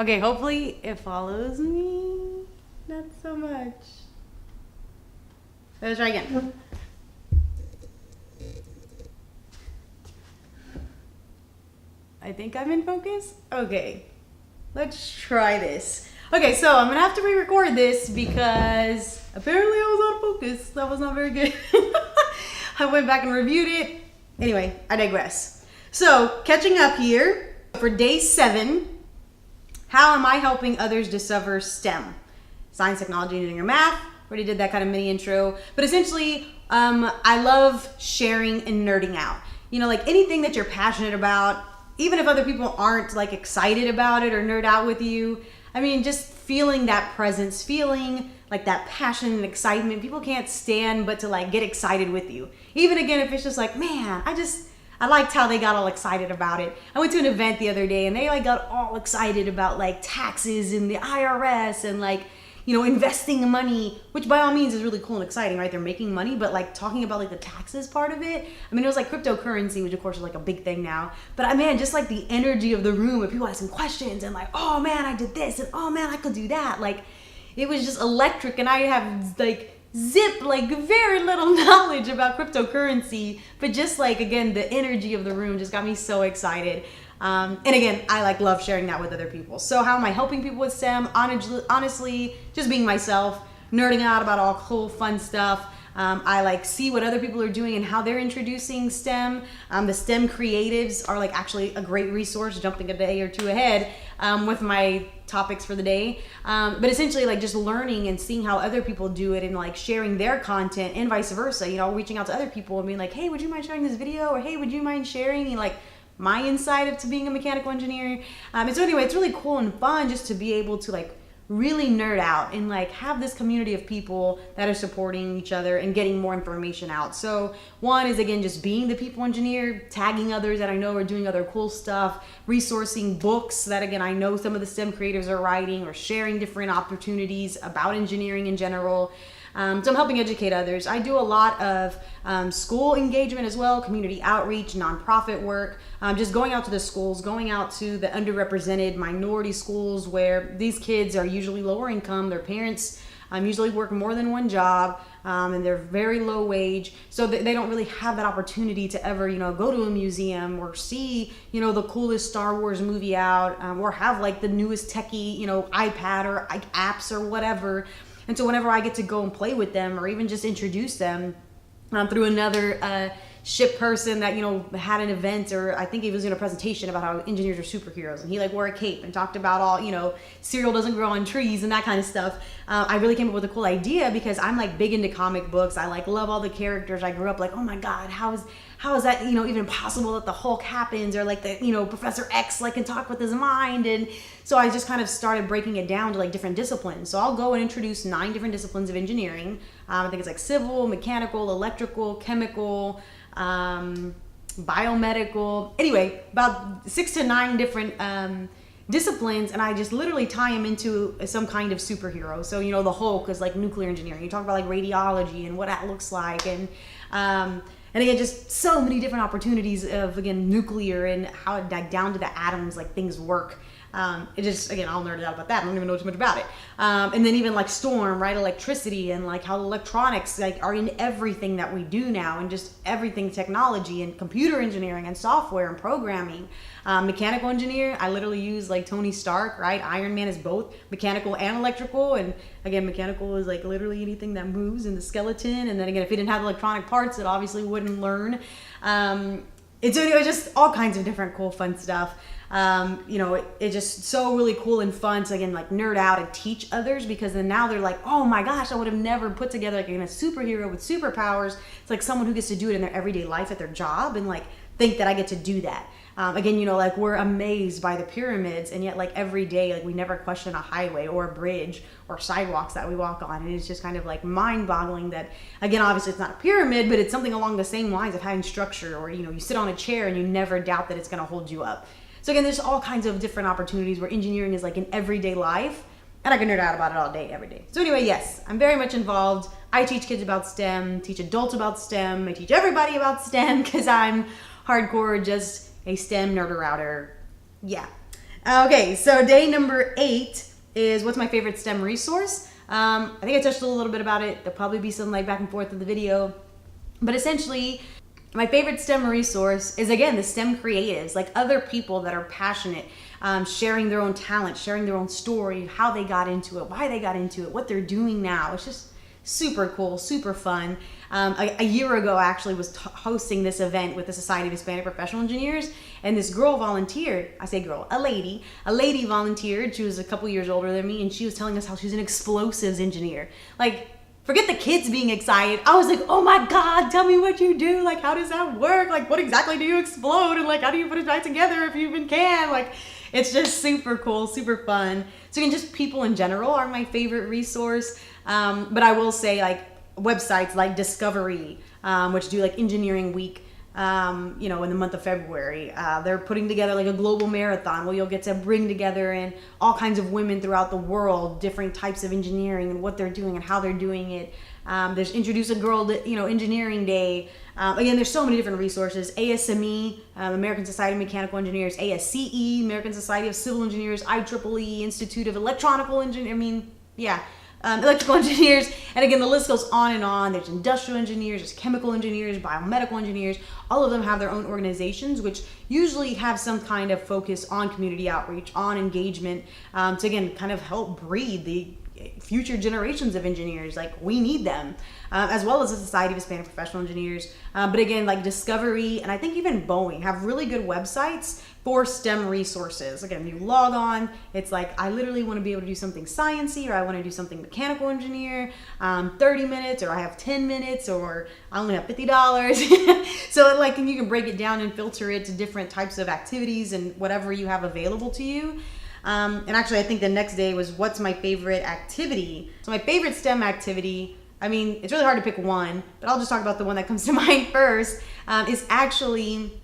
Okay, hopefully it follows me. Not so much. Let's try again. I think I'm in focus. Okay, let's try this. Okay, so I'm gonna have to re-record this because apparently I was out of focus. That was not very good. I went back and reviewed it. Anyway, I digress. So, catching up here for day 7. How am I helping others discover STEM? Science, technology, engineering, or math. Already did that kind of mini intro. But essentially, I love sharing and nerding out. You know, like anything that you're passionate about, even if other people aren't like excited about it or nerd out with you. I mean, just feeling that presence, feeling like that passion and excitement. People can't stand but to like get excited with you. Even again, if it's just like, man, I liked how they got all excited about it. I went to an event the other day and they like got all excited about like taxes and the IRS and like, you know, investing money, which by all means is really cool and exciting, right? They're making money, but like talking about like the taxes part of it. I mean, it was like cryptocurrency, which of course is like a big thing now. But I mean, just like the energy of the room of people asking questions and like, oh man, I did this and oh man, I could do that. Like it was just electric, and I have like very little knowledge about cryptocurrency, but just like again the energy of the room just got me so excited. And again, I like love sharing that with other people. So how am I helping people with STEM? Honestly, just being myself, nerding out about all cool fun stuff. I like see what other people are doing and how they're introducing STEM. The STEM creatives are like actually a great resource, jumping a day or two ahead with my topics for the day. But essentially like just learning and seeing how other people do it and like sharing their content and vice versa, you know, reaching out to other people and being like, hey, would you mind sharing this video? Or hey, would you mind sharing, you know, like my insight to being a mechanical engineer? And so anyway, it's really cool and fun just to be able to like really nerd out and like have this community of people that are supporting each other and getting more information out. So one is again just being the people engineer, tagging others that I know are doing other cool stuff, resourcing books that again I know some of the STEM creators are writing, or sharing different opportunities about engineering in general. So I'm helping educate others. I do a lot of school engagement as well, community outreach, nonprofit work, just going out to the schools, going out to the underrepresented minority schools where these kids are usually lower income. Their parents usually work more than one job, and they're very low wage. So they don't really have that opportunity to ever, you know, go to a museum or see, you know, the coolest Star Wars movie out, or have like the newest techie, you know, iPad or apps or whatever. And so whenever I get to go and play with them or even just introduce them through another ship person that, you know, had an event, or I think he was in a presentation about how engineers are superheroes, and he like wore a cape and talked about all, you know, cereal doesn't grow on trees and that kind of stuff. I really came up with a cool idea because I'm like big into comic books. I like love all the characters. I grew up like, oh my God, how is that, you know, even possible that the Hulk happens, or like the, you know, Professor X like can talk with his mind. And so I just kind of started breaking it down to like different disciplines. So I'll go and introduce 9 different disciplines of engineering. I think it's like civil, mechanical, electrical, chemical, biomedical, anyway, about 6 to 9 different disciplines, and I just literally tie them into some kind of superhero. So, you know, the Hulk is like nuclear engineering. You talk about like radiology and what that looks like, and again, just so many different opportunities of, again, nuclear and how it, like, down to the atoms, like things work. It just, again, I'll nerd out about that. I don't even know too much about it. And then even like storm, right? Electricity, and like how electronics like are in everything that we do now, and just everything technology and computer engineering and software and programming. Mechanical engineer, I literally use like Tony Stark, right? Iron Man is both mechanical and electrical. And again, mechanical is like literally anything that moves in the skeleton. And then again, if he didn't have electronic parts, it obviously wouldn't learn. It's anyway, just all kinds of different cool, fun stuff. You know, it's just so really cool and fun to, again, like nerd out and teach others, because then now they're like, oh my gosh, I would have never put together like a superhero with superpowers. It's like someone who gets to do it in their everyday life at their job, and like think that I get to do that. Again, you know, like we're amazed by the pyramids, and yet like every day, like we never question a highway or a bridge or sidewalks that we walk on. And it's just kind of like mind boggling that, again, obviously it's not a pyramid, but it's something along the same lines of having structure, or, you know, you sit on a chair and you never doubt that it's going to hold you up. So again, there's all kinds of different opportunities where engineering is like in everyday life, and I can nerd out about it all day, every day. So anyway, yes, I'm very much involved. I teach kids about STEM, teach adults about STEM, I teach everybody about STEM, because I'm hardcore just a STEM nerder outer. Yeah. Okay, so day number 8 is what's my favorite STEM resource. I think I touched a little bit about it. There'll probably be some like back and forth in the video. But essentially, my favorite STEM resource is, again, the STEM creatives, like other people that are passionate, sharing their own talent, sharing their own story, how they got into it, why they got into it, what they're doing now. It's just super cool, super fun. A year ago, I actually was hosting this event with the Society of Hispanic Professional Engineers, and this girl volunteered. I say girl, a lady volunteered. She was a couple years older than me, and she was telling us how she's an explosives engineer. Like, forget the kids being excited. I was like, oh my God, tell me what you do. Like, how does that work? Like, what exactly do you explode? And like, how do you put it back together if you even can? Like, it's just super cool, super fun. So again, just people in general are my favorite resource. But I will say, like, websites like Discovery, which do like Engineering Week, in the month of February. They're putting together like a global marathon where you'll get to bring together and all kinds of women throughout the world, different types of engineering and what they're doing and how they're doing it. There's Introduce a Girl to, Engineering Day. Again, there's so many different resources. ASME, American Society of Mechanical Engineers, ASCE, American Society of Civil Engineers, IEEE, Institute of Electronical Engineers. Electrical engineers, and again, the list goes on and on. There's industrial engineers, there's chemical engineers, biomedical engineers. All of them have their own organizations, which usually have some kind of focus on community outreach, on engagement, to again, kind of help breed the future generations of engineers. Like, we need them, as well as the Society of Hispanic Professional Engineers. But again, like Discovery and I think even Boeing have really good websites for STEM resources. Again, you log on, it's like, I literally want to be able to do something sciencey, or I want to do something mechanical engineer, 30 minutes, or I have 10 minutes, or I only have $50. So like, and you can break it down and filter it to different types of activities and whatever you have available to you. And actually, I think the next day was what's my favorite activity. So my favorite STEM activity, I mean, it's really hard to pick one, but I'll just talk about the one that comes to mind first, is actually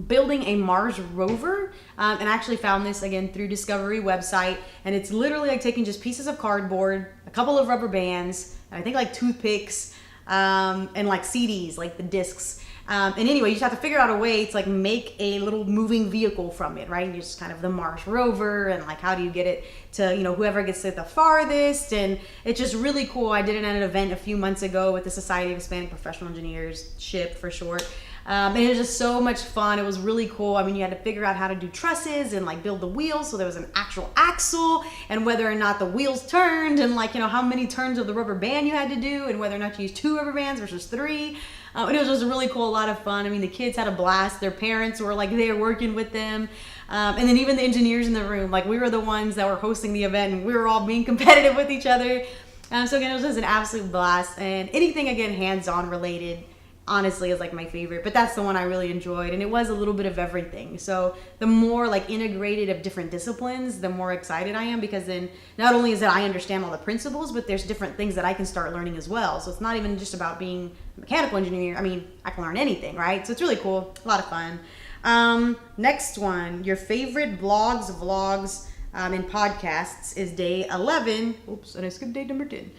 building a Mars rover. And I actually found this again through Discovery website, and it's literally like taking just pieces of cardboard, a couple of rubber bands, and I think like toothpicks, and like CDs, like the discs. And anyway, you just have to figure out a way to like make a little moving vehicle from it, right? And just kind of the Mars rover, and like, how do you get it to, whoever gets it the farthest? And it's just really cool. I did it at an event a few months ago with the Society of Hispanic Professional Engineers, SHIP for short. And it was just so much fun. It was really cool. I mean, you had to figure out how to do trusses and like build the wheels. So there was an actual axle, and whether or not the wheels turned, and like, how many turns of the rubber band you had to do, and whether or not you used 2 rubber bands versus 3. And it was just really cool, a lot of fun. I mean, the kids had a blast. Their parents were like there working with them. And then even the engineers in the room, like, we were the ones that were hosting the event, and we were all being competitive with each other. So again, it was just an absolute blast. And anything, again, hands-on related, honestly, is like my favorite. But that's the one I really enjoyed, and it was a little bit of everything. So the more like integrated of different disciplines, the more excited I am, because then not only is that I understand all the principles, but there's different things that I can start learning as well. So it's not even just about being a mechanical engineer. I mean, I can learn anything, right? So it's really cool, a lot of fun. Next one, your favorite blogs, vlogs, and podcasts is day 11. Oops, and I skipped day number 10.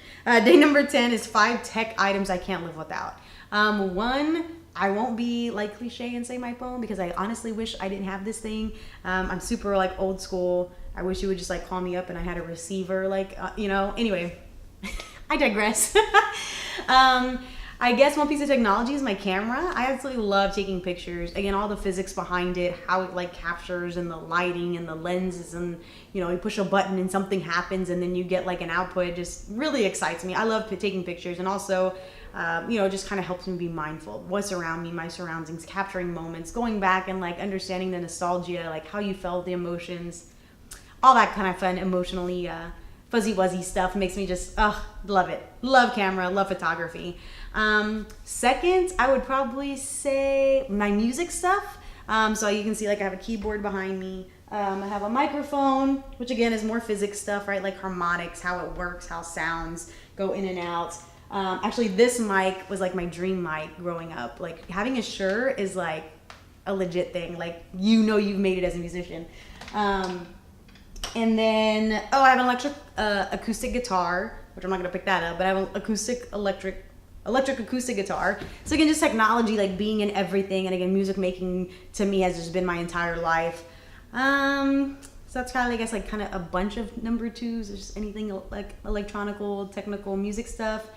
Day number 10 is 5 tech items I can't live without. One, I won't be like cliche and say my phone, because I honestly wish I didn't have this thing. I'm super like old school. I wish you would just like call me up and I had a receiver, like, anyway, I digress. I guess one piece of technology is my camera. I absolutely love taking pictures. Again, all the physics behind it, how it like captures, and the lighting and the lenses, and you push a button and something happens and then you get like an output. It just really excites me. I love taking pictures, and also just kind of helps me be mindful of what's around me, my surroundings, capturing moments, going back and like understanding the nostalgia, like how you felt, the emotions, all that kind of fun, emotionally fuzzy wuzzy stuff makes me just love it. Love camera, love photography. Second, I would probably say my music stuff. So you can see like I have a keyboard behind me. I have a microphone, which again is more physics stuff, right? Like harmonics, how it works, how sounds go in and out. Actually, this mic was like my dream mic growing up. Like, having a Shure is like a legit thing. Like, you've made it as a musician. And then, I have an electric acoustic guitar, which I'm not gonna pick that up, but I have an electric acoustic guitar. So again, just technology, like being in everything, and again, music making to me has just been my entire life. So that's kind of, I guess, like kind of a bunch of number twos, or just anything like electronical, technical music stuff.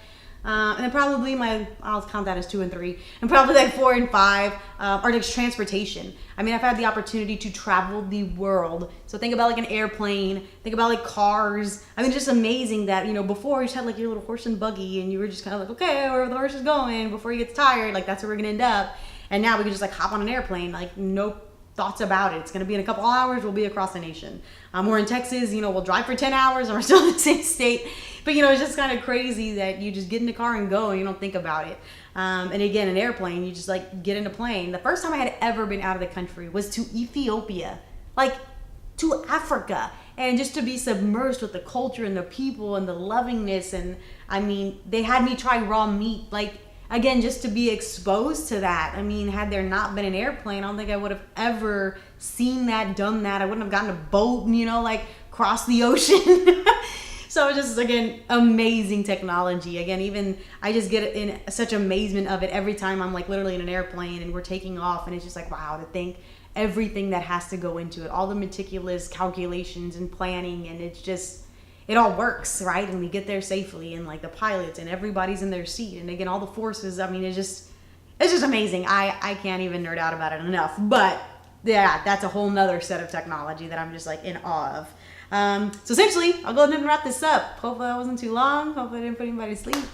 And then probably I'll count that as 2 and 3, and probably like 4 and 5 are just transportation. I mean, I've had the opportunity to travel the world. So think about like an airplane, think about like cars. I mean, just amazing that, you know, before you just had like your little horse and buggy and you were just kind of like, okay, where the horse is going before he gets tired, like that's where we're gonna end up. And now we can just like hop on an airplane, like no thoughts about it. It's gonna be in a couple hours, we'll be across the nation. We're in Texas, you know, we'll drive for 10 hours and we're still in the same state. But you know, it's just kind of crazy that you just get in the car and go and you don't think about it. And again, an airplane, you just like get in a plane. The first time I had ever been out of the country was to Ethiopia, like to Africa. And just to be submersed with the culture and the people and the lovingness. And I mean, they had me try raw meat, like, again, just to be exposed to that. I mean, had there not been an airplane, I don't think I would have ever seen that, done that. I wouldn't have gotten a boat and, you know, like cross the ocean. So it's just, again, amazing technology. Again, even I just get in such amazement of it every time I'm like literally in an airplane and we're taking off, and it's just like, wow, to think everything that has to go into it, all the meticulous calculations and planning, and it's just, it all works, right? And we get there safely, and like the pilots and everybody's in their seat, and again, all the forces. I mean, it's just amazing. I can't even nerd out about it enough. But yeah, that's a whole nother set of technology that I'm just like in awe of. So essentially, I'll go ahead and wrap this up. Hopefully that wasn't too long. Hopefully I didn't put anybody to sleep.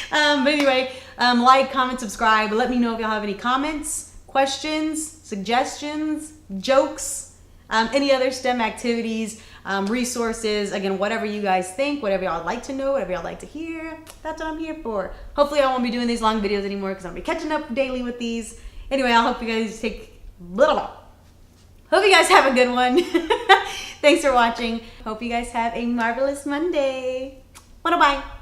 But anyway, like, comment, subscribe. Let me know if y'all have any comments, questions, suggestions, jokes, any other STEM activities, resources. Again, whatever you guys think, whatever y'all like to know, whatever y'all like to hear, that's what I'm here for. Hopefully I won't be doing these long videos anymore because I'll be catching up daily with these. Anyway, I hope you guys hope you guys have a good one. Thanks for watching. Hope you guys have a marvelous Monday. Bye-bye.